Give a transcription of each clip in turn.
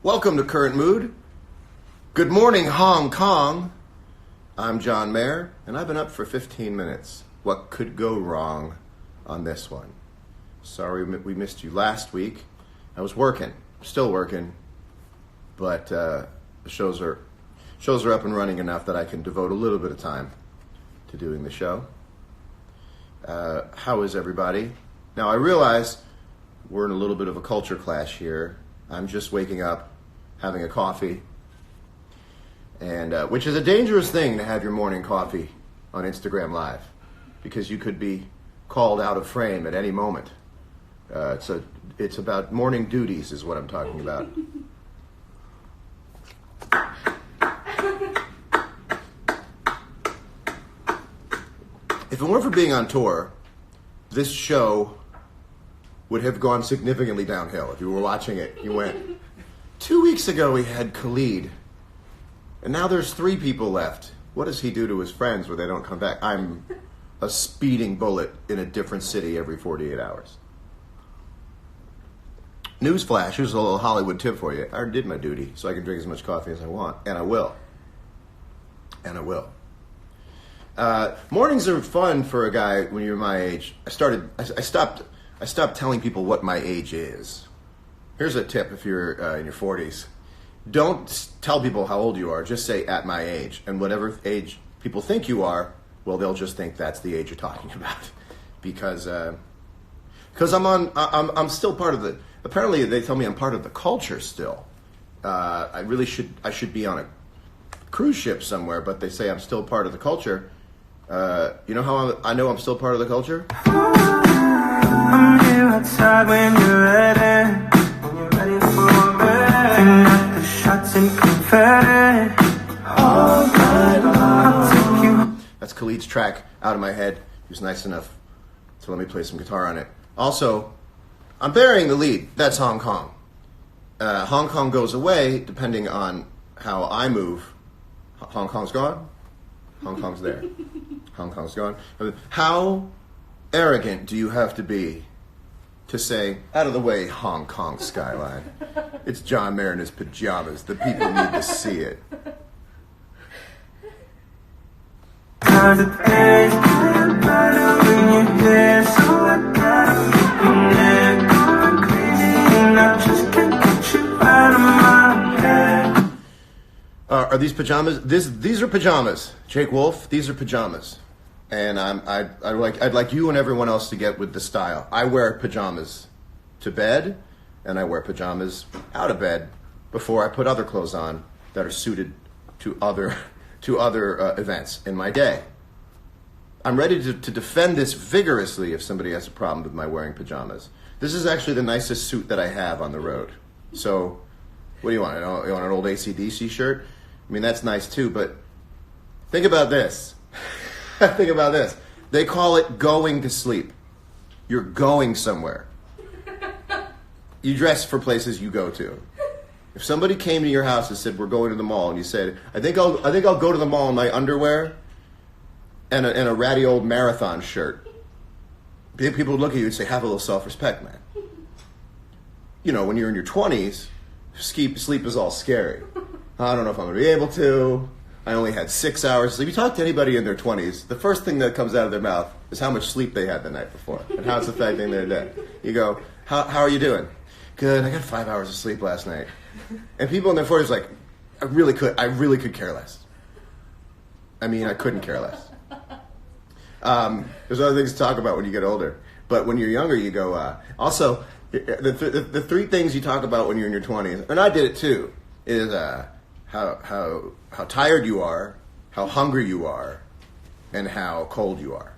Welcome to Current Mood. Good morning, Hong Kong. I'm John Mayer, and I've been up for 15 minutes. What could go wrong on this one? Sorry we missed you last week. I was working, still working, but the shows are up and running enough that I can devote a little bit of time to doing the show. How is everybody? Now, I realize we're in a little bit of a culture clash here. I'm just waking up, having a coffee, and which is a dangerous thing to have your morning coffee on Instagram Live, because you could be called out of frame at any moment. It's about morning duties is what I'm talking about. If it weren't for being on tour, this show would have gone significantly downhill. If you were watching it, you went, 2 weeks ago we had Khalid, and now there's 3 people left. What does he do to his friends when they don't come back? I'm a speeding bullet in a different city every 48 hours. Newsflash, here's a little Hollywood tip for you. I did my duty, so I can drink as much coffee as I want, and I will. And I will. Mornings are fun for a guy when you're my age. I stopped telling people what my age is. Here's a tip if you're in your 40s. Don't tell people how old you are. Just say at my age. And whatever age people think you are, well, they'll just think that's the age you're talking about. Because I'm still part of the... Apparently, they tell me I'm part of the culture still. I should be on a cruise ship somewhere, but they say I'm still part of the culture. You know how I know I'm still part of the culture? I'm here outside when you're ready. When you're ready for bed. And at the shots and confetti. All night long. I'll take you. That's Khalid's track, Out of My Head. He was nice enough to let me play some guitar on it. Also, I'm burying the lead. That's Hong Kong. Hong Kong goes away depending on how I move. Hong Kong's gone. Hong Kong's there. Hong Kong's gone. How arrogant do you have to be to say, out of the way, Hong Kong skyline? It's John Mayer in his pajamas. The people need to see it. Are these pajamas? These are pajamas. Jake Wolf, these are pajamas. And I'd like you and everyone else to get with the style. I wear pajamas to bed, and I wear pajamas out of bed before I put other clothes on that are suited to other events in my day. I'm ready to defend this vigorously if somebody has a problem with my wearing pajamas. This is actually the nicest suit that I have on the road. So, what do you want? You want an old AC/DC shirt? I mean, that's nice too, but think about this. Think about this. They call it going to sleep. You're going somewhere. You dress for places you go to. If somebody came to your house and said, we're going to the mall, and you said, I think I'll go to the mall in my underwear and a ratty old marathon shirt, people would look at you and say, have a little self-respect, man. You know, when you're in your 20s, sleep is all scary. I don't know if I'm going to be able to. I only had 6 hours. So if you talk to anybody in their 20s, the first thing that comes out of their mouth is how much sleep they had the night before and how it's affecting their day. You go, how are you doing? Good, I got 5 hours of sleep last night. And people in their 40s are like, I really could care less. I mean, I couldn't care less. There's other things to talk about when you get older. But when you're younger, you go, also, the 3 things you talk about when you're in your 20s, and I did it too, is how tired you are, how hungry you are, and how cold you are.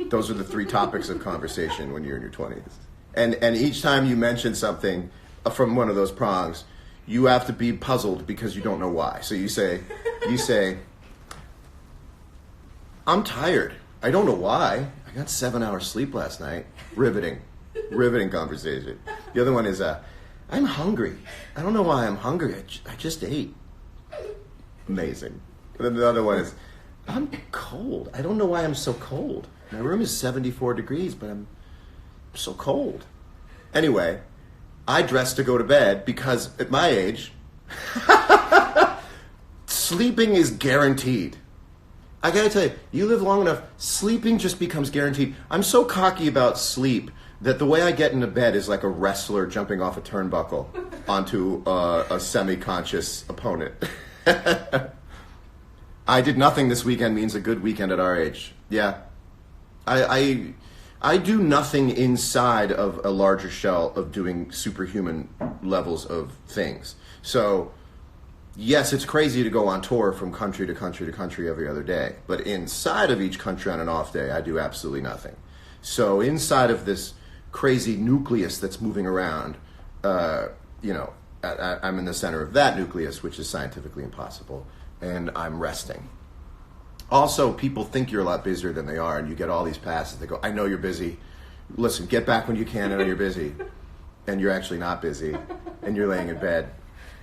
Those are the 3 topics of conversation when you're in your 20s. And each time you mention something from one of those prongs, you have to be puzzled because you don't know why. So you say, I'm tired. I don't know why. I got 7 hours sleep last night. Riveting conversation. The other one is, I'm hungry. I don't know why I'm hungry. I just ate. Amazing. And then the other one is, I'm cold. I don't know why I'm so cold. My room is 74 degrees, but I'm so cold. Anyway, I dress to go to bed because at my age, sleeping is guaranteed. I gotta tell you, you live long enough, sleeping just becomes guaranteed. I'm so cocky about sleep that the way I get into bed is like a wrestler jumping off a turnbuckle onto a semi-conscious opponent. I did nothing this weekend means a good weekend at our age. Yeah. I do nothing inside of a larger shell of doing superhuman levels of things. So, yes, it's crazy to go on tour from country to country to country every other day. But inside of each country on an off day, I do absolutely nothing. So inside of this crazy nucleus that's moving around, I'm in the center of that nucleus, which is scientifically impossible, and I'm resting. Also, people think you're a lot busier than they are, and you get all these passes. They go, I know you're busy. Listen, get back when you can. I know you're busy. And you're actually not busy, and you're laying in bed,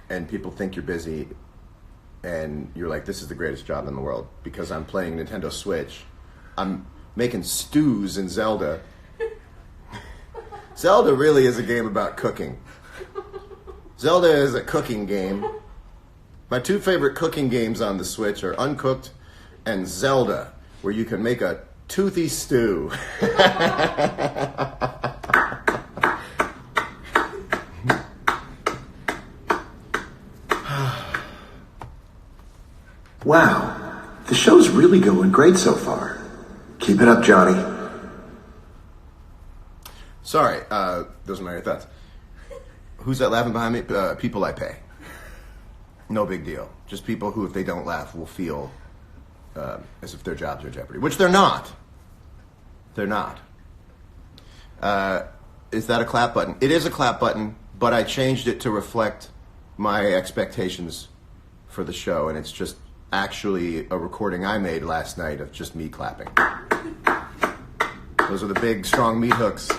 and people think you're busy, and you're like, this is the greatest job in the world because I'm playing Nintendo Switch. I'm making stews in Zelda. Zelda really is a game about cooking. Zelda is a cooking game. My two favorite cooking games on the Switch are Uncooked and Zelda, where you can make a toothy stew. Wow, the show's really going great so far. Keep it up, Johnny. Sorry, those are my thoughts. Who's that laughing behind me? People I pay. No big deal. Just people who, if they don't laugh, will feel as if their jobs are in jeopardy, which they're not. They're not. Is that a clap button? It is a clap button, but I changed it to reflect my expectations for the show, and it's just actually a recording I made last night of just me clapping. Those are the big, strong meat hooks.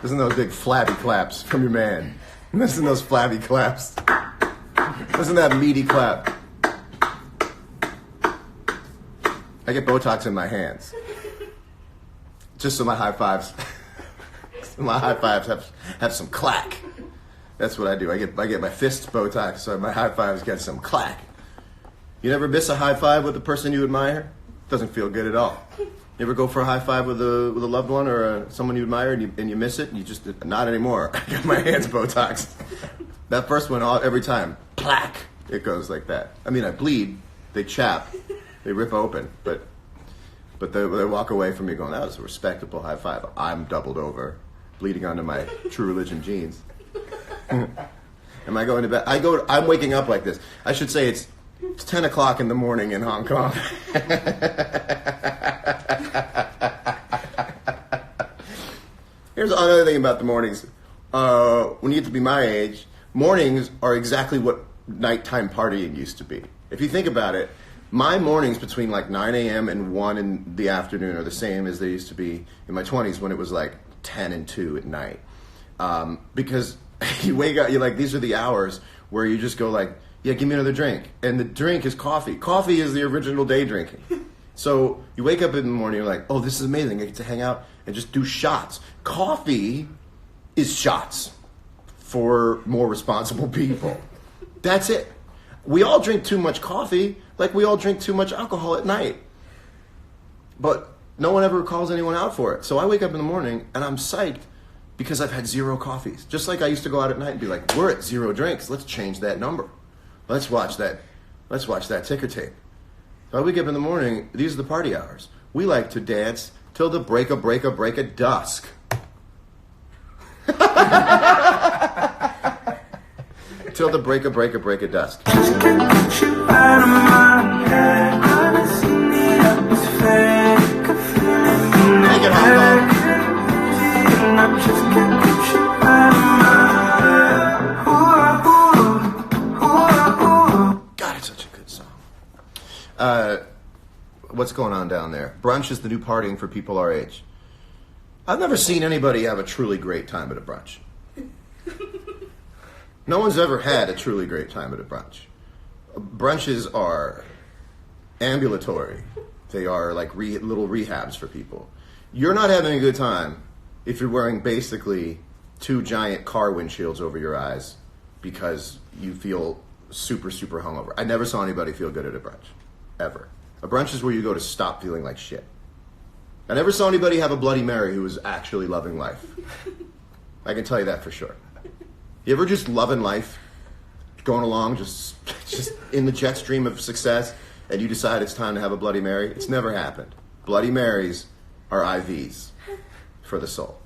Listen to those big flabby claps from your man. Listen to those flabby claps. Listen to that meaty clap. I get Botox in my hands. Just so my high fives, have some clack. That's what I do. I get my fists Botox so my high fives get some clack. You never miss a high five with a person you admire? Doesn't feel good at all. You ever go for a high five with a loved one or someone you admire and you miss it? And you just, not anymore. I got my hands Botox. That first one, every time, plack, it goes like that. I mean, I bleed, they chap, they rip open, but they walk away from me going, that was a respectable high five. I'm doubled over, bleeding onto my True Religion jeans. Am I going to bed? I'm waking up like this. I should say it's 10 o'clock in the morning in Hong Kong. Here's another thing about the mornings. When you get to be my age, mornings are exactly what nighttime partying used to be. If you think about it, my mornings between like 9 a.m. and 1 in the afternoon are the same as they used to be in my 20s when it was like 10 and 2 at night. Because you wake up, you're like, these are the hours where you just go like, yeah, give me another drink. And the drink is coffee. Coffee is the original day drinking. So you wake up in the morning, you're like, oh, this is amazing. I get to hang out and just do shots. Coffee is shots for more responsible people. That's it. We all drink too much coffee, like we all drink too much alcohol at night. But no one ever calls anyone out for it. So I wake up in the morning and I'm psyched because I've had 0 coffees. Just like I used to go out at night and be like, we're at 0 drinks. Let's change that number. Let's watch that ticker tape. So I wake up in the morning, these are the party hours. We like to dance till the break of dusk. Till the break of dusk. Make it hot, God, it's such a good song. What's going on down there? Brunch is the new partying for people our age. I've never seen anybody have a truly great time at a brunch. No one's ever had a truly great time at a brunch. Brunches are ambulatory. They are like little rehabs for people. You're not having a good time if you're wearing basically 2 giant car windshields over your eyes because you feel super, super hungover. I never saw anybody feel good at a brunch, ever. A brunch is where you go to stop feeling like shit. I never saw anybody have a Bloody Mary who was actually loving life. I can tell you that for sure. You ever just loving life, going along, just in the jet stream of success, and you decide it's time to have a Bloody Mary? It's never happened. Bloody Marys are IVs for the soul.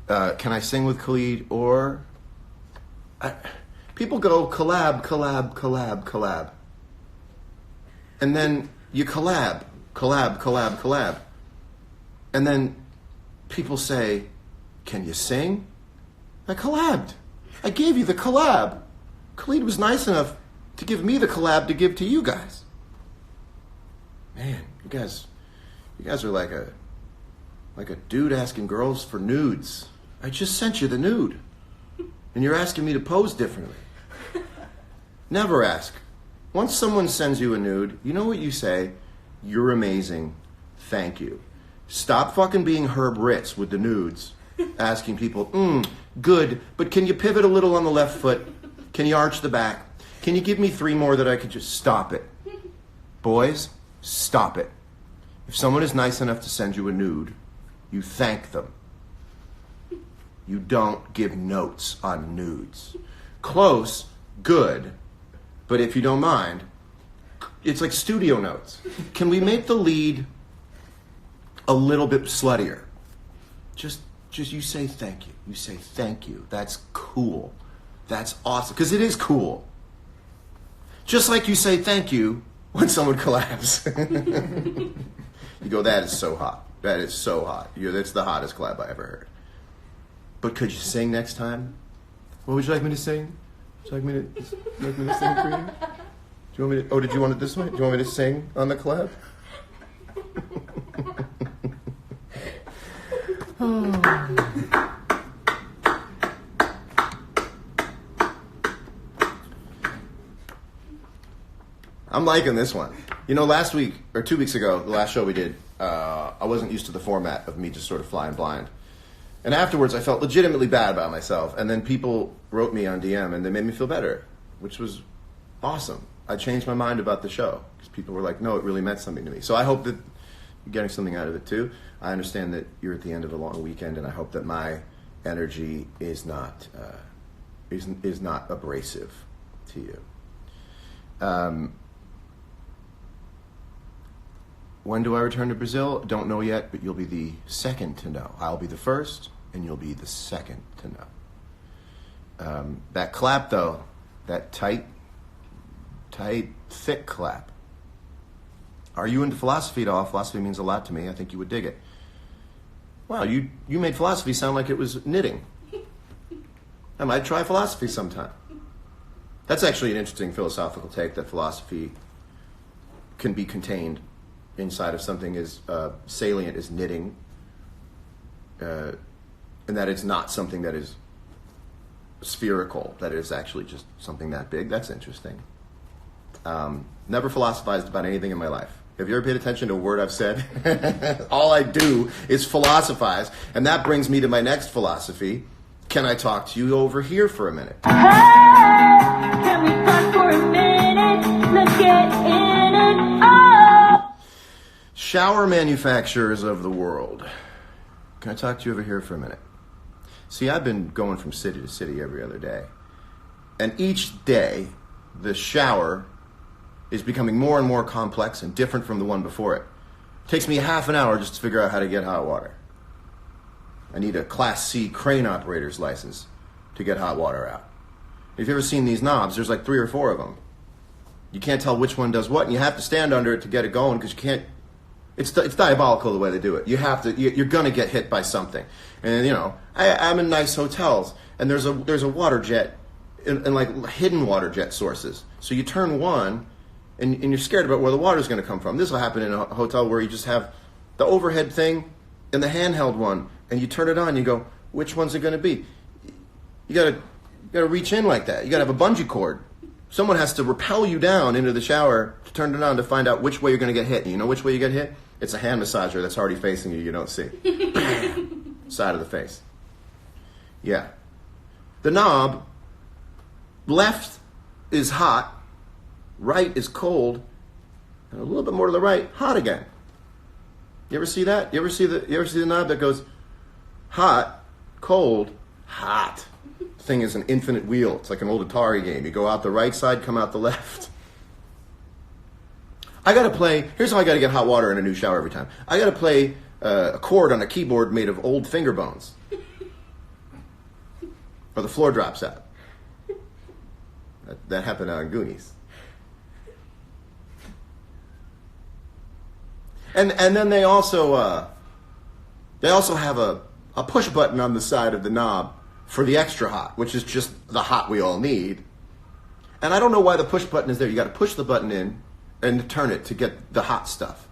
Can I sing with Khalid? Or people go collab, collab, collab, collab, and then you collab, collab, collab, collab, and then people say, "Can you sing?" I collabed. I gave you the collab. Khalid was nice enough to give me the collab to give to you guys. Man, you guys are like a dude asking girls for nudes. I just sent you the nude, and you're asking me to pose differently. Never ask. Once someone sends you a nude, you know what you say? You're amazing. Thank you. Stop fucking being Herb Ritz with the nudes, asking people, good, but can you pivot a little on the left foot? Can you arch the back? Can you give me 3 more that I could just stop it? Boys, stop it. If someone is nice enough to send you a nude, you thank them. You don't give notes on nudes. Close, good, but if you don't mind, it's like studio notes. Can we make the lead a little bit sluttier? Just you say thank you. You say thank you. That's cool. That's awesome. Because it is cool. Just like you say thank you when someone collabs. You go, that is so hot. That is so hot. That's the hottest collab I ever heard. But could you sing next time? What would you like me to sing? Would you like me to sing for you? Do you want me to, did you want it this way? Do you want me to sing on the collab? I'm liking this one. You know, last week, or 2 weeks ago, the last show we did, I wasn't used to the format of me just sort of flying blind. And afterwards, I felt legitimately bad about myself. And then people wrote me on DM, and they made me feel better, which was awesome. I changed my mind about the show, because people were like, no, it really meant something to me. So I hope that you're getting something out of it, too. I understand that you're at the end of a long weekend, and I hope that my energy is not abrasive to you. When do I return to Brazil? Don't know yet, but you'll be the second to know. I'll be the first, and you'll be the second to know. That clap, though, that tight, thick clap. Are you into philosophy at all? Philosophy means a lot to me. I think you would dig it. Wow, you made philosophy sound like it was knitting. I might try philosophy sometime. That's actually an interesting philosophical take, that philosophy can be contained inside of something as salient as knitting, and that it's not something that is spherical, that it is actually just something that big. That's interesting. Never philosophized about anything in my life. Have you ever paid attention to a word I've said? All I do is philosophize, and that brings me to my next philosophy. Can I talk to you over here for a minute? Hey, can we talk for a minute? Let's get in it. Oh! Shower manufacturers of the world. Can I talk to you over here for a minute? See, I've been going from city to city every other day. And each day, the shower is becoming more and more complex and different from the one before it. It takes me half an hour just to figure out how to get hot water. I need a Class C crane operator's license to get hot water out. If you've ever seen these knobs, there's like 3 or 4 of them. You can't tell which one does what, and you have to stand under it to get it going, because you can't. It's diabolical the way they do it. You have to. You're gonna get hit by something. And you know, I'm in nice hotels, and there's a water jet, and like hidden water jet sources. So you turn one, and you're scared about where the water's gonna come from. This will happen in a hotel where you just have the overhead thing and the handheld one, and you turn it on. You go, which one's it gonna be? You gotta reach in like that. You gotta have a bungee cord. Someone has to rappel you down into the shower to turn it on to find out which way you're going to get hit. And you know which way you get hit? It's a hand massager that's already facing you. You don't see. side of the face. Yeah. The knob, left is hot, right is cold, and a little bit more to the right, hot again. You ever see that? You ever see the knob that goes hot, cold, hot? The thing is an infinite wheel. It's like an old Atari game. You go out the right side, come out the left. I gotta play. Here's how I gotta get hot water in a new shower every time. I gotta play a chord on a keyboard made of old finger bones, or the floor drops out. That happened on Goonies. And then they also have a push button on the side of the knob for the extra hot, which is just the hot we all need. And I don't know why the push button is there. You got to push the button in and turn it to get the hot stuff.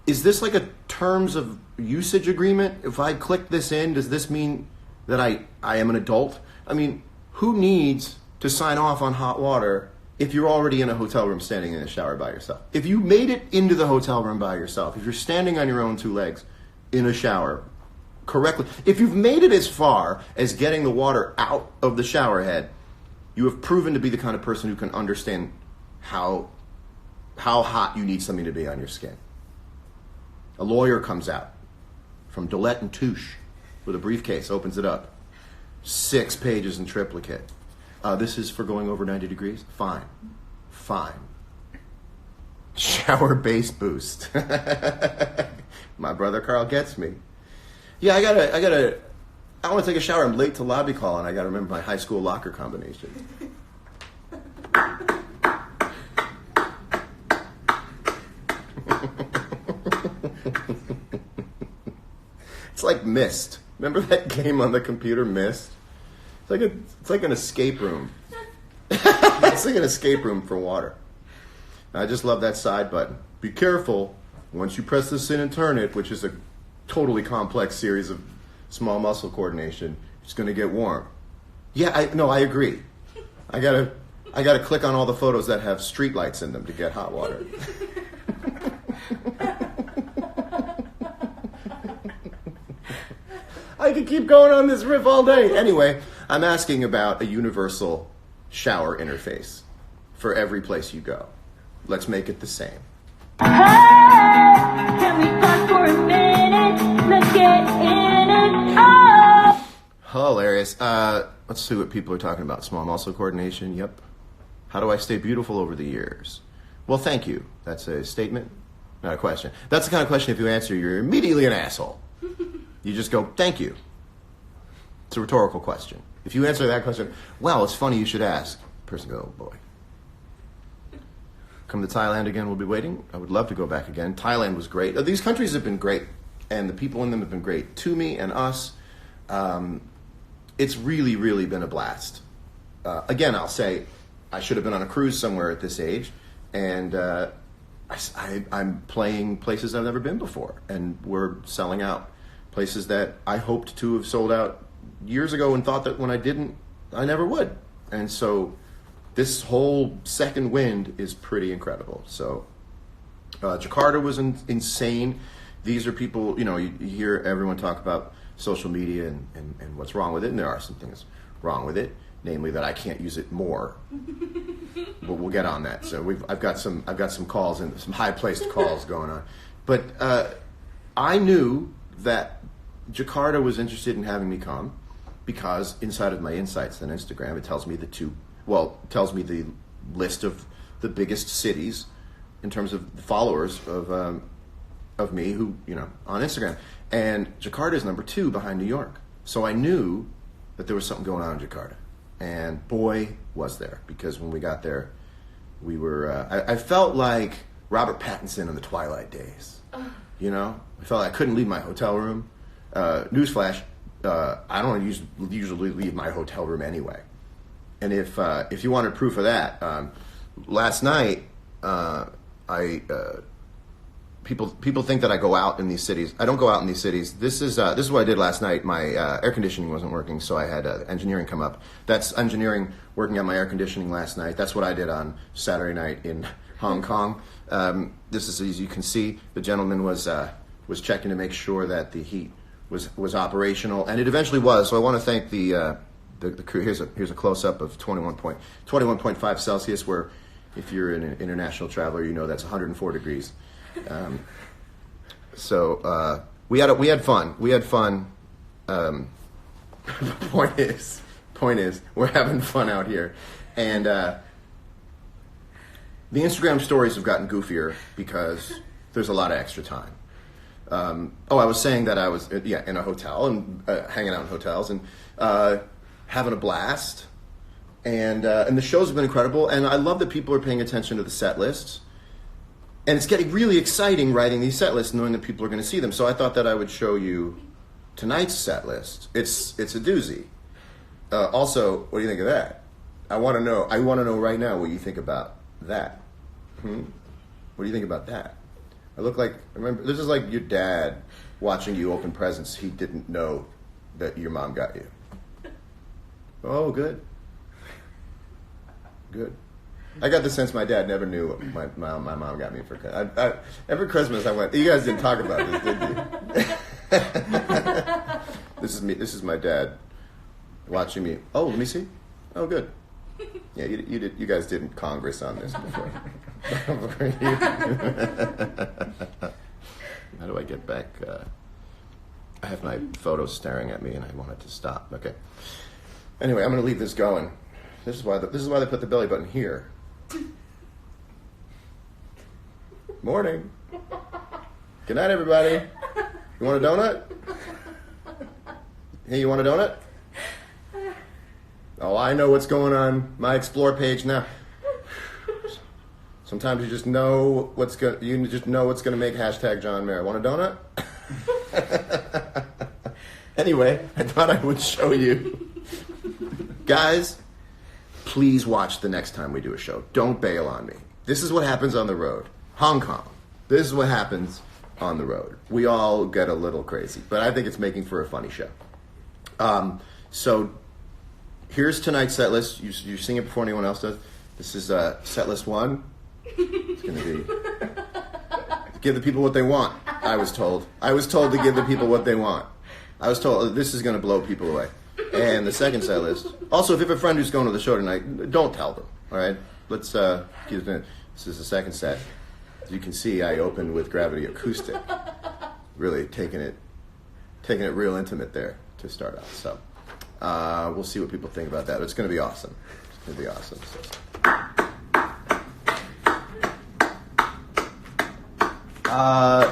Is this like a terms of usage agreement? If I click this in, does this mean that I am an adult? I mean, who needs to sign off on hot water if you're already in a hotel room standing in a shower by yourself? If you made it into the hotel room by yourself, if you're standing on your own two legs in a shower correctly, if you've made it as far as getting the water out of the shower head, you have proven to be the kind of person who can understand how hot you need something to be on your skin. A lawyer comes out from Gillette and Touche with a briefcase, opens it up. 6 pages in triplicate. This is for going over 90 degrees? Fine. Shower base boost. My brother Carl gets me. Yeah, I want to take a shower. I'm late to lobby call, and I got to remember my high school locker combination. It's like Myst. Remember that game on the computer, Myst? It's like an escape room. It's like an escape room for water. I just love that side button. Be careful. Once you press this in and turn it, which is a totally complex series of small muscle coordination, it's going to get warm. Yeah, I agree. I gotta click on all the photos that have streetlights in them to get hot water. I could keep going on this riff all day. Anyway, I'm asking about a universal shower interface for every place you go. Let's make it the same. Hey, can we talk for a minute? Let's get in it. Oh! Hilarious. Let's see what people are talking about. Small muscle coordination. Yep. How do I stay beautiful over the years? Well, thank you. That's a statement, not a question. That's the kind of question if you answer, you're immediately an asshole. You just go, thank you. It's a rhetorical question. If you answer that question, well, it's funny you should ask. The person goes, oh boy. Come to Thailand again, we'll be waiting. I would love to go back again. Thailand was great. These countries have been great, and the people in them have been great to me and us. It's really, really been a blast. Again, I'll say I should have been on a cruise somewhere at this age, and I'm playing places I've never been before, and we're selling out. Places that I hoped to have sold out years ago and thought that when I didn't, I never would. And so this whole second wind is pretty incredible. So Jakarta was insane. These are people, you hear everyone talk about social media and what's wrong with it, and there are some things wrong with it, namely that I can't use it more. But we'll get on that. So I've got some calls and some high-placed calls going on. But I knew that Jakarta was interested in having me come because inside of my insights on Instagram, it tells me the list of the biggest cities in terms of followers of me who, on Instagram. And Jakarta is number 2 behind New York. So I knew that there was something going on in Jakarta. And boy, was there. Because when we got there, we were, I felt like Robert Pattinson in the Twilight days. I felt like I couldn't leave my hotel room. Newsflash, I don't usually leave my hotel room anyway. And if you wanted proof of that, last night, people think that I go out in these cities. I don't go out in these cities. This is what I did last night. My air conditioning wasn't working, so I had engineering come up. That's engineering working on my air conditioning last night. That's what I did on Saturday night in Hong Kong. This is, as you can see, the gentleman was checking to make sure that the heat was operational, and it eventually was. So I want to thank the crew. Here's a close up of 21.5 Celsius, where if you're an international traveler, you know that's 104 degrees. So we had fun. We had fun. Point is, we're having fun out here, and the Instagram stories have gotten goofier because there's a lot of extra time. I was saying that I was in a hotel and hanging out in hotels and having a blast, and the shows have been incredible, and I love that people are paying attention to the set lists, and it's getting really exciting writing these set lists, knowing that people are going to see them. So I thought that I would show you tonight's set list. It's a doozy. Also, what do you think of that? I want to know right now what you think about that. What do you think about that? Remember, this is like your dad watching you open presents he didn't know that your mom got you. Oh, good. Good. I got the sense my dad never knew what my mom got me for Christmas. Every Christmas I went, you guys didn't talk about this, did you? This is me. This is my dad watching me. Oh, let me see. Oh, good. Yeah, you did. You guys did Congress on this before. How do I get back? I have my photos staring at me, and I want it to stop. Okay. Anyway, I'm going to leave this going. This is why they put the belly button here. Morning. Good night, everybody. You want a donut? Hey, you want a donut? Oh, I know what's going on my Explore page now. Sometimes you just know what's going to make hashtag John Mayer. Want a donut? Anyway, I thought I would show you. Guys, please watch the next time we do a show. Don't bail on me. This is what happens on the road. Hong Kong. This is what happens on the road. We all get a little crazy, but I think it's making for a funny show. So here's tonight's set list. You sing it before anyone else does. This is set list 1. It's going to be give the people what they want. I was told to give the people what they want. I was told this is going to blow people away. And the second set list. Also, if you have a friend who's going to the show tonight, don't tell them. All right, let's keep it. This is the second set. As you can see, I opened with Gravity Acoustic. Really taking it real intimate there to start out. So we'll see what people think about that. It's going to be awesome. It's going to be awesome. So.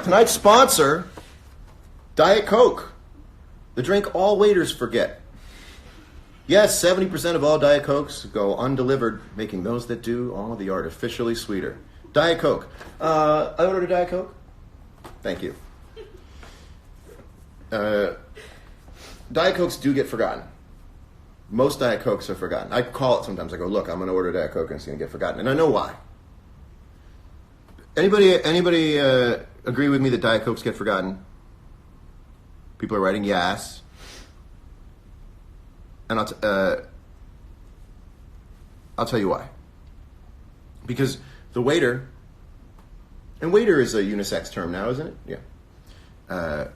Tonight's sponsor, Diet Coke, the drink all waiters forget. Yes, 70% of all Diet Cokes go undelivered, making those that do all the artificially sweeter. Diet Coke. I ordered a Diet Coke. Thank you. Diet Cokes do get forgotten. Most Diet Cokes are forgotten. I call it sometimes. I go, look, I'm going to order Diet Coke and it's going to get forgotten. And I know why. Anybody agree with me that Diet Cokes get forgotten? People are writing yes. And I'll tell you why. Because the waiter, and waiter is a unisex term now, isn't it? Yeah.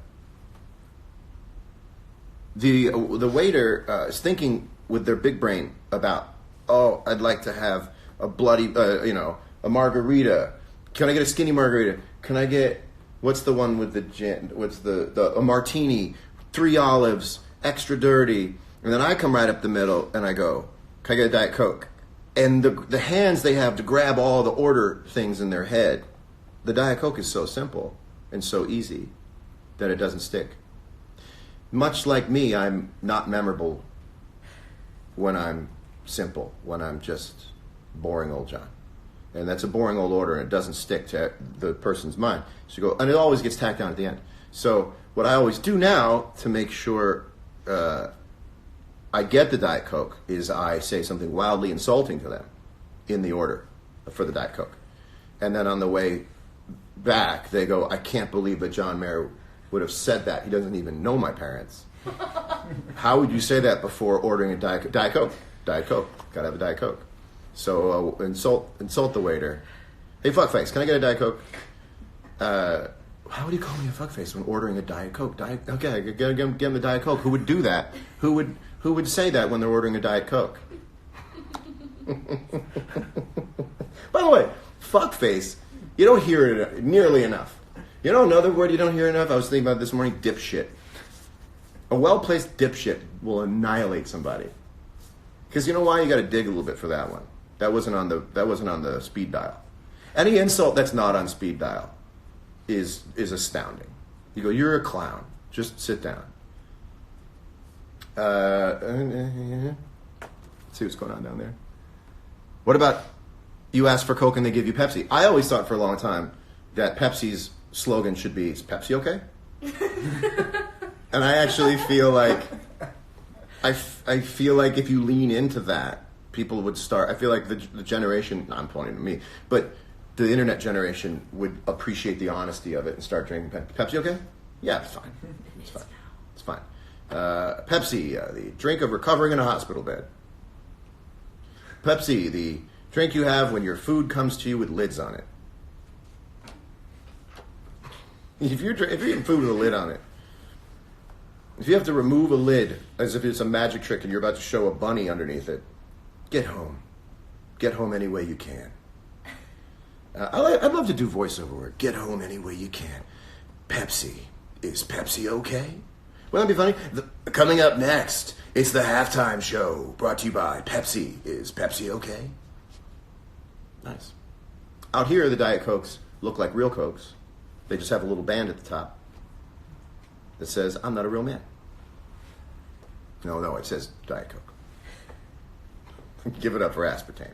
The waiter is thinking with their big brain about, oh, I'd like to have a bloody, a margarita. Can I get a skinny margarita? Can I get, what's the one with the gin? What's a martini, 3 olives, extra dirty. And then I come right up the middle and I go, can I get a Diet Coke? And the hands they have to grab all the order things in their head. The Diet Coke is so simple and so easy that it doesn't stick. Much like me, I'm not memorable when I'm simple, when I'm just boring old John. And that's a boring old order and it doesn't stick to the person's mind. So you go, and it always gets tacked down at the end. So what I always do now to make sure I get the Diet Coke is I say something wildly insulting to them in the order for the Diet Coke. And then on the way back, they go, I can't believe that John Mayer would have said that. He doesn't even know my parents. How would you say that before ordering a Diet Coke? Diet Coke. Gotta have a Diet Coke. So insult the waiter. Hey, fuckface, can I get a Diet Coke? How would you call me a fuckface when ordering a Diet Coke? Okay, get him a Diet Coke. Who would do that? Who would say that when they're ordering a Diet Coke? By the way, fuckface, you don't hear it nearly enough. You know another word you don't hear enough? I was thinking about it this morning, dipshit. A well-placed dipshit will annihilate somebody. Because you know why? You got to dig a little bit for that one. That wasn't on the speed dial. Any insult that's not on speed dial is astounding. You go, you're a clown. Just sit down. Let's see what's going on down there. What about you ask for Coke and they give you Pepsi? I always thought for a long time that Pepsi's slogan should be, is Pepsi okay? And I actually feel like, I feel like if you lean into that, people would start, I feel like the generation, I'm pointing to me, but the internet generation would appreciate the honesty of it and start drinking Pepsi okay? Yeah, it's fine. It's fine. It's fine. Pepsi, the drink of recovering in a hospital bed. Pepsi, the drink you have when your food comes to you with lids on it. If you're eating food with a lid on it, if you have to remove a lid as if it's a magic trick and you're about to show a bunny underneath it, get home. Get home any way you can. I'd love to do voiceover work. Get home any way you can. Pepsi. Is Pepsi okay? Wouldn't that be funny? Coming up next, it's the halftime show brought to you by Pepsi. Is Pepsi okay? Nice. Out here, the Diet Cokes look like real Cokes. They just have a little band at the top that says, I'm not a real man. No, it says Diet Coke. Give it up for aspartame.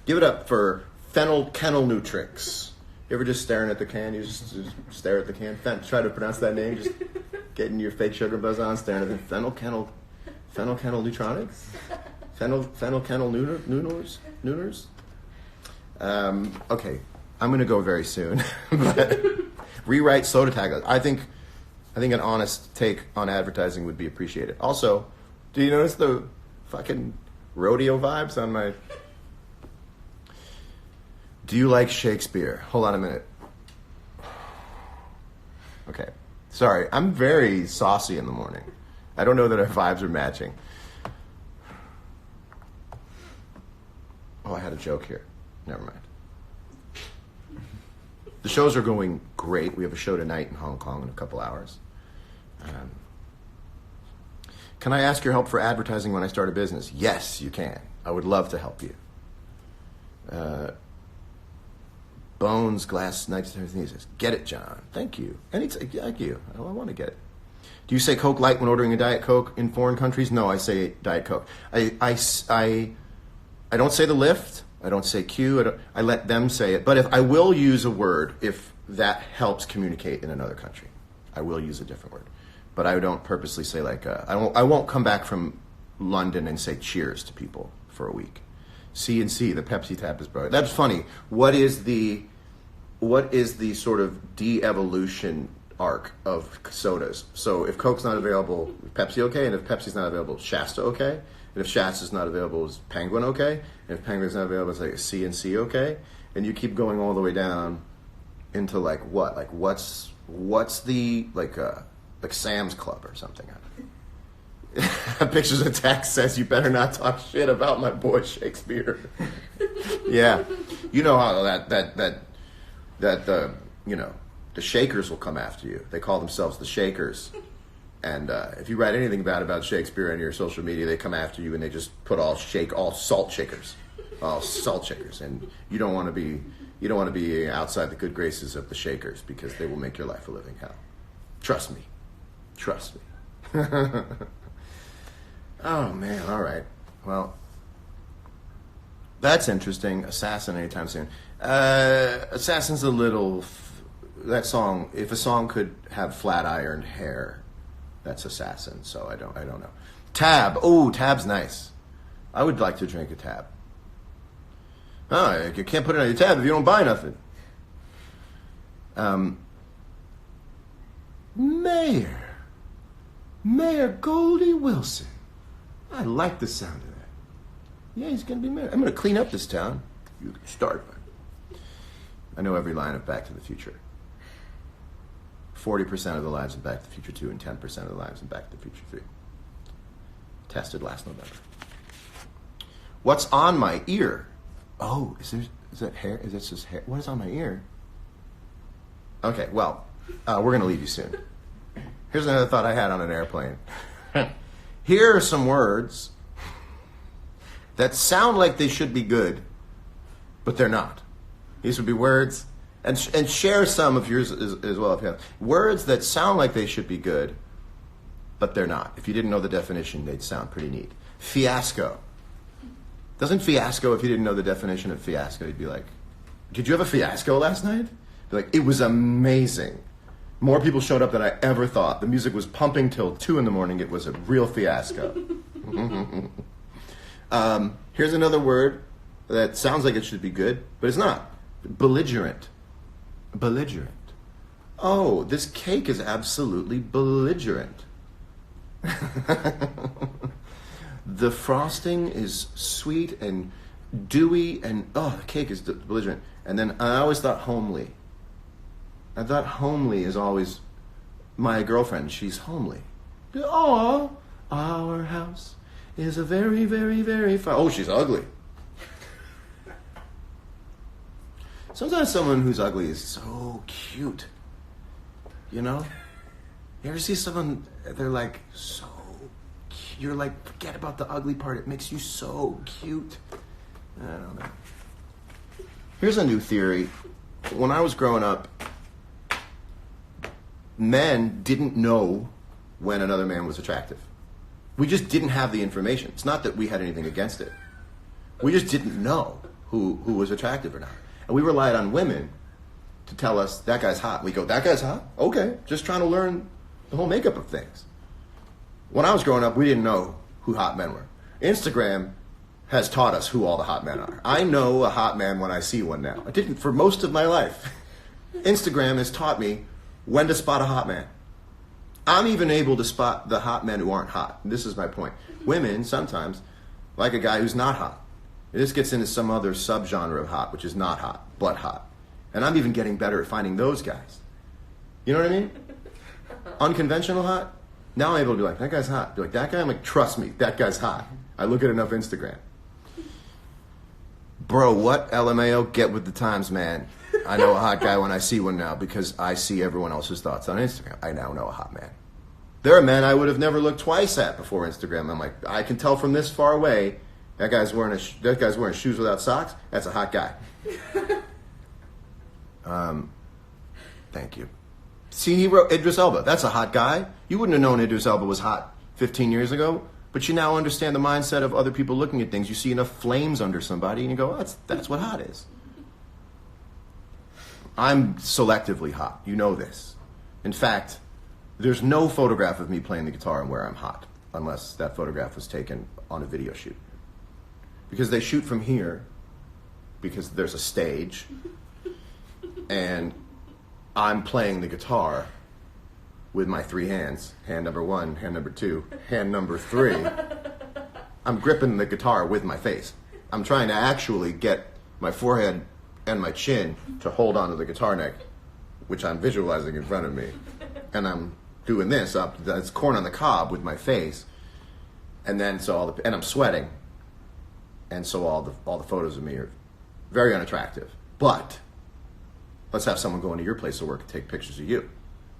Give it up for phenylketonutrix. You ever just staring at the can? You just stare at the can. Try to pronounce that name. Just getting your fake sugar buzz on, staring at the phenylketonutronics? Phenylketonooners? Okay, I'm going to go very soon. But rewrite soda taglines. I think an honest take on advertising would be appreciated. Also, do you notice the fucking rodeo vibes on my... Do you like Shakespeare? Hold on a minute. Okay. Sorry, I'm very saucy in the morning. I don't know that our vibes are matching. Oh, I had a joke here. Never mind. The shows are going great. We have a show tonight in Hong Kong in a couple hours. Can I ask your help for advertising when I start a business? Yes, you can. I would love to help you. Bones, glass, nights, everything. He says, get it, John. Thank you. Thank you. I want to get it. Do you say Coke Light when ordering a Diet Coke in foreign countries? No, I say Diet Coke. I don't say the lift. I don't say Q. I let them say it. But if I will use a word, if that helps communicate in another country, I will use a different word. But I don't purposely say I won't come back from London and say cheers to people for a week. C&C, the Pepsi tap is brilliant. That's funny. What is the sort of de-evolution arc of sodas? So if Coke's not available, is Pepsi okay? And if Pepsi's not available, is Shasta okay? And if Shasta's not available, is Penguin okay? And if Penguin's not available, is like C&C okay? And you keep going all the way down into like what? Like what's the like Sam's Club or something? Pictures of text says you better not talk shit about my boy Shakespeare. Yeah, you know how that the Shakers will come after you. They call themselves the Shakers, and if you write anything bad about Shakespeare on your social media, they come after you and they just put all salt shakers, and you don't want to be outside the good graces of the Shakers because they will make your life a living hell. Trust me. Oh, man, all right. Well, that's interesting. Assassin anytime soon. Assassin's a little... that song, if a song could have flat-ironed hair, that's Assassin, so I don't know. Tab. Oh, Tab's nice. I would like to drink a Tab. Oh, you can't put it on your tab if you don't buy nothing. Mayor Goldie Wilson. I like the sound of that. Yeah, he's going to be mayor. I'm going to clean up this town. You can start. I know every line of Back to the Future. 40% of the lives in Back to the Future 2 and 10% of the lives in Back to the Future 3. Tested last November. What's on my ear? Oh, is that hair? Is that just hair? What is on my ear? Okay, well, we're going to leave you soon. Here's another thought I had on an airplane. Here are some words that sound like they should be good, but they're not. These would be words, and share some of yours as well if you have. Words that sound like they should be good, but they're not. If you didn't know the definition, they'd sound pretty neat. Fiasco. Doesn't fiasco, if you didn't know the definition of fiasco, you'd be like, did you have a fiasco last night? Be like, it was amazing. More people showed up than I ever thought. The music was pumping till 2 a.m. It was a real fiasco. Here's another word that sounds like it should be good, but it's not. Belligerent. Belligerent. Oh, this cake is absolutely belligerent. The frosting is sweet and dewy, and the cake is belligerent. And then I always thought homely. I thought homely is always my girlfriend. She's homely. Oh, our house is a very, very, very fine. Oh, she's ugly. Sometimes someone who's ugly is so cute. You know? You ever see someone, they're like so cute. You're like, forget about the ugly part. It makes you so cute. I don't know. Here's a new theory. When I was growing up, men didn't know when another man was attractive. We just didn't have the information. It's not that we had anything against it. We just didn't know who was attractive or not. And we relied on women to tell us, that guy's hot. We go, that guy's hot? Okay, just trying to learn the whole makeup of things. When I was growing up, we didn't know who hot men were. Instagram has taught us who all the hot men are. I know a hot man when I see one now. I didn't for most of my life. Instagram has taught me when to spot a hot man. I'm even able to spot the hot men who aren't hot. This is my point. Women sometimes like a guy who's not hot. This gets into some other subgenre of hot, which is not hot, but hot. And I'm even getting better at finding those guys. You know what I mean? Unconventional hot. Now I'm able to be like, that guy's hot. Be like, that guy? I'm like, trust me, that guy's hot. I look at enough Instagram. Bro, what? LMAO? Get with the times, man. I know a hot guy when I see one now because I see everyone else's thoughts on Instagram. I now know a hot man. There are men I would have never looked twice at before Instagram. I'm like, I can tell from this far away, that guy's wearing shoes without socks. That's a hot guy. Thank you. See, he wrote Idris Elba. That's a hot guy. You wouldn't have known Idris Elba was hot 15 years ago, but you now understand the mindset of other people looking at things. You see enough flames under somebody, and you go, oh, that's what hot is. I'm selectively hot. You know this. In fact, there's no photograph of me playing the guitar and where I'm hot, unless that photograph was taken on a video shoot. Because they shoot from here, because there's a stage, and I'm playing the guitar with my 3 hands. Hand number 1, hand number 2, hand number 3. I'm gripping the guitar with my face. I'm trying to actually get my forehead and my chin to hold onto the guitar neck, which I'm visualizing in front of me. And I'm doing this up, that's corn on the cob with my face. And then and I'm sweating. And so all the photos of me are very unattractive. But let's have someone go into your place of work and take pictures of you.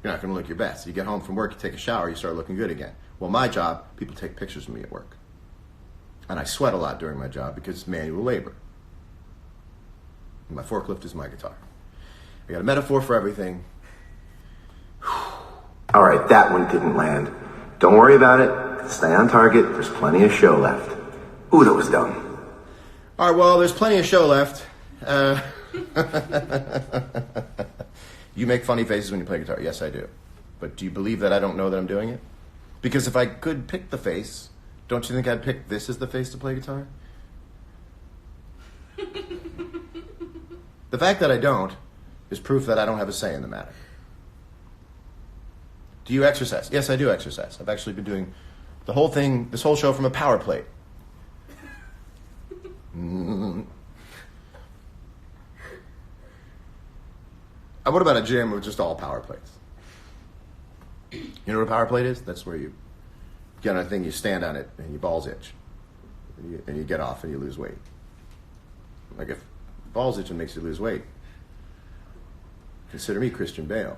You're not going to look your best. You get home from work, you take a shower, you start looking good again. Well, my job, people take pictures of me at work. And I sweat a lot during my job because it's manual labor. And my forklift is my guitar. I got a metaphor for everything. All right, that one didn't land. Don't worry about it. Stay on target. There's plenty of show left. Ooh, that was dumb. All right, well, there's plenty of show left. You make funny faces when you play guitar. Yes, I do. But do you believe that I don't know that I'm doing it? Because if I could pick the face, don't you think I'd pick this as the face to play guitar? The fact that I don't is proof that I don't have a say in the matter. Do you exercise? Yes, I do exercise. I've actually been doing the whole thing, this whole show from a power plate. What about a gym with just all power plates? You know what a power plate is? That's where you get on a thing, you stand on it, and your balls itch. And you get off and you lose weight. Like if balls itching makes you lose weight, consider me Christian Bale.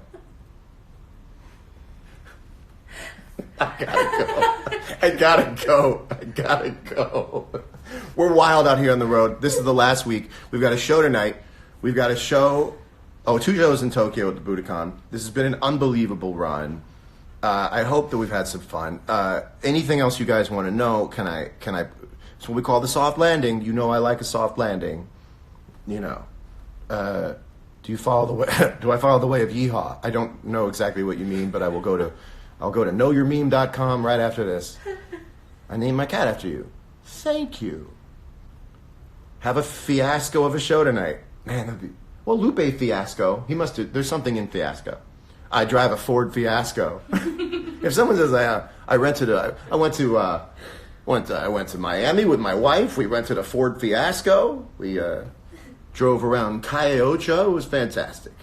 I gotta go. We're wild out here on the road. This is the last week. We've got a show tonight. We've got a show, 2 shows in Tokyo at the Budokan. This has been an unbelievable run. I hope that we've had some fun. Anything else you guys want to know? Can I? It's what we call the soft landing. You know I like a soft landing. You know. Do you follow the way? Do I follow the way of yeehaw? I don't know exactly what you mean, but I'll go to knowyourmeme.com right after this. I named my cat after you. Thank you. Have a fiasco of a show tonight. Man, Lupe Fiasco. He must have, there's something in Fiasco. I drive a Ford Fiasco. If someone says I went to Miami with my wife. We rented a Ford Fiasco. We drove around Calle Ocho. It was fantastic.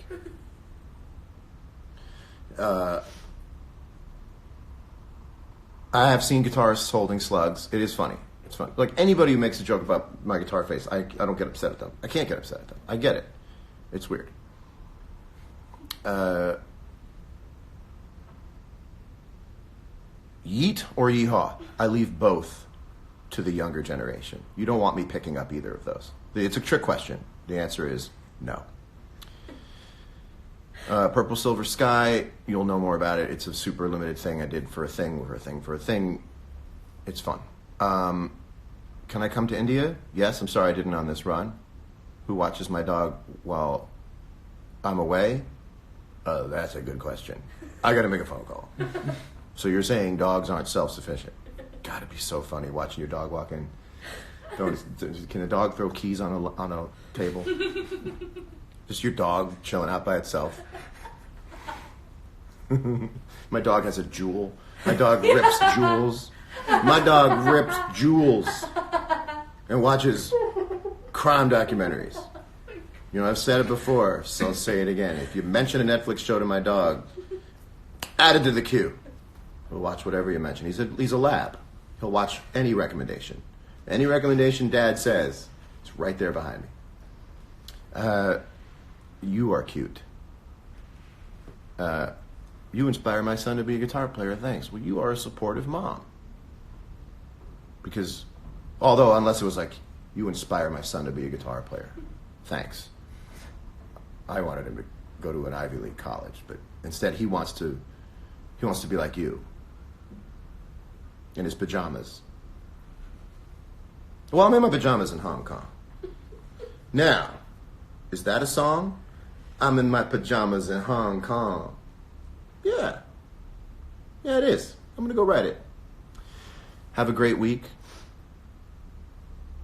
I have seen guitarists holding slugs. It is funny. It's fun. Like anybody who makes a joke about my guitar face, I don't get upset at them. I can't get upset at them. I get it. It's weird. Yeet or yeehaw? I leave both to the younger generation. You don't want me picking up either of those. It's a trick question. The answer is no. Purple Silver Sky, you'll know more about it. It's a super limited thing I did for a thing. It's fun. Can I come to India? Yes, I'm sorry I didn't on this run. Who watches my dog while I'm away? That's a good question. I gotta make a phone call. So you're saying dogs aren't self-sufficient? Gotta be so funny watching your dog walk in. Can a dog throw keys on a table? Just your dog chilling out by itself. My dog has a jewel. My dog rips jewels. My dog rips jewels and watches crime documentaries. You know, I've said it before, so I'll say it again. If you mention a Netflix show to my dog, add it to the queue. He'll watch whatever you mention. He's a lab. He'll watch any recommendation. Any recommendation Dad says, it's right there behind me. You are cute. You inspire my son to be a guitar player. Thanks. Well, you are a supportive mom. Because, unless it was like, you inspire my son to be a guitar player. Thanks. I wanted him to go to an Ivy League college, but instead he wants to be like you. In his pajamas. Well, I'm in my pajamas in Hong Kong. Now, is that a song? I'm in my pajamas in Hong Kong. Yeah. Yeah, it is. I'm going to go write it. Have a great week.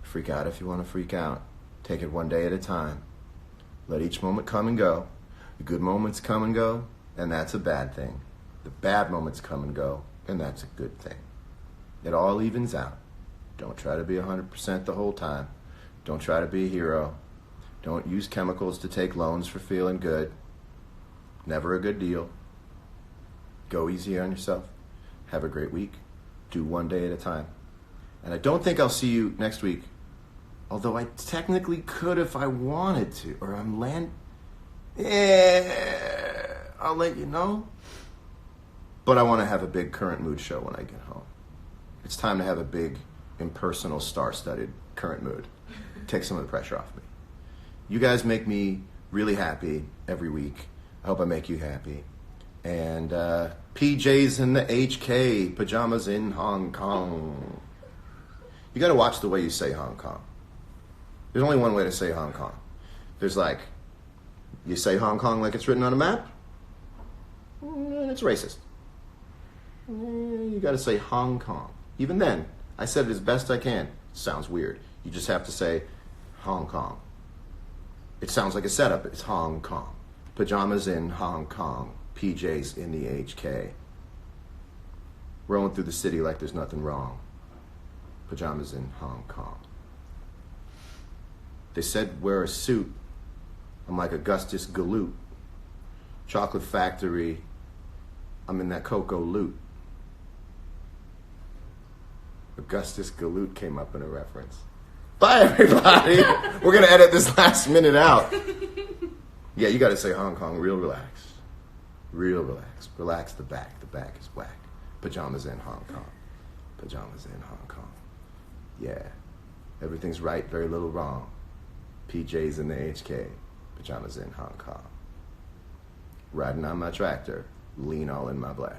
Freak out if you want to freak out. Take it one day at a time. Let each moment come and go. The good moments come and go, and that's a bad thing. The bad moments come and go, and that's a good thing. It all evens out. Don't try to be 100% the whole time. Don't try to be a hero. Don't use chemicals to take loans for feeling good. Never a good deal. Go easy on yourself. Have a great week. Do one day at a time. And I don't think I'll see you next week. Although I technically could if I wanted to. Or I'll let you know. But I want to have a big current mood show when I get home. It's time to have a big, impersonal, star-studded current mood. Take some of the pressure off me. You guys make me really happy every week. I hope I make you happy. And PJs in the HK, pajamas in Hong Kong. You got to watch the way you say Hong Kong. There's only one way to say Hong Kong. There's you say Hong Kong like it's written on a map, and it's racist. You got to say Hong Kong. Even then, I said it as best I can. Sounds weird. You just have to say Hong Kong. It sounds like a setup. It's Hong Kong. Pajamas in Hong Kong. PJs in the HK. Rolling through the city like there's nothing wrong. Pajamas in Hong Kong. They said wear a suit. I'm like Augustus Galoot. Chocolate Factory. I'm in that Coco loot. Augustus Galoot came up in a reference. Bye, everybody. We're going to edit this last minute out. Yeah, you got to say Hong Kong real relaxed. Real relaxed. Relax the back. The back is whack. Pajamas in Hong Kong. Pajamas in Hong Kong. Yeah. Everything's right, very little wrong. PJs in the HK. Pajamas in Hong Kong. Riding on my tractor. Lean all in my bladder.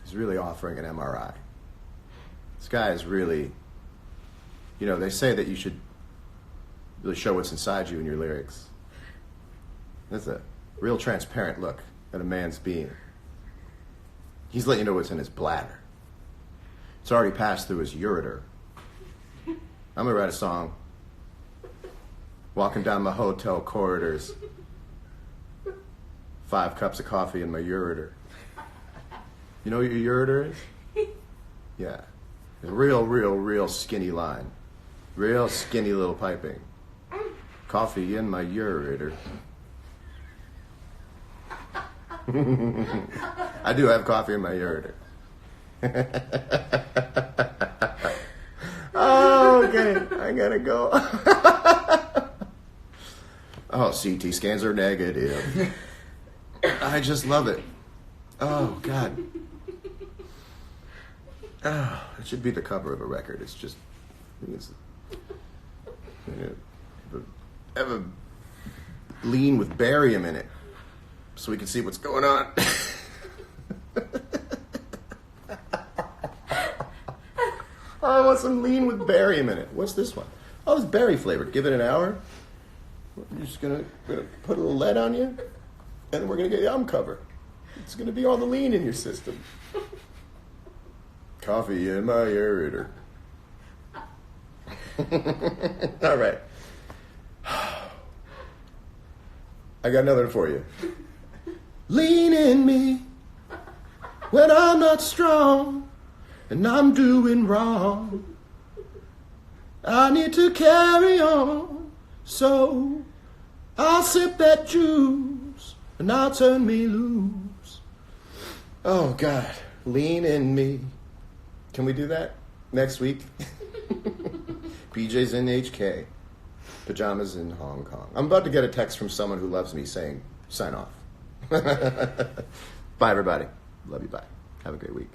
He's really offering an MRI. This guy is really, you know, they say that you should really show what's inside you in your lyrics. That's a real transparent look at a man's being. He's letting you know what's in his bladder. It's already passed through his ureter. I'm gonna write a song, walking down my hotel corridors, 5 cups of coffee in my ureter. You know what your ureter is? Yeah. It's a real skinny line. Real skinny little piping. Coffee in my ureter. I do have coffee in my ureter. Oh, okay. I gotta go. Oh, CT scans are negative. I just love it. Oh, God. Oh, it should be the cover of a record. It's just, have a lean with barium in it so we can see what's going on. I want some lean with barium in it. What's this one? Oh, it's berry flavored. Give it an hour. We're just gonna put a little lead on you, and we're gonna get the album cover. It's gonna be all the lean in your system. Coffee in my ureter. All right. I got another for you. Lean in me when I'm not strong and I'm doing wrong. I need to carry on, so I'll sip that juice and I'll turn me loose. Oh, God. Lean in me. Can we do that next week? PJs in HK. Pajamas in Hong Kong. I'm about to get a text from someone who loves me saying, sign off. Bye, everybody. Love you. Bye. Have a great week.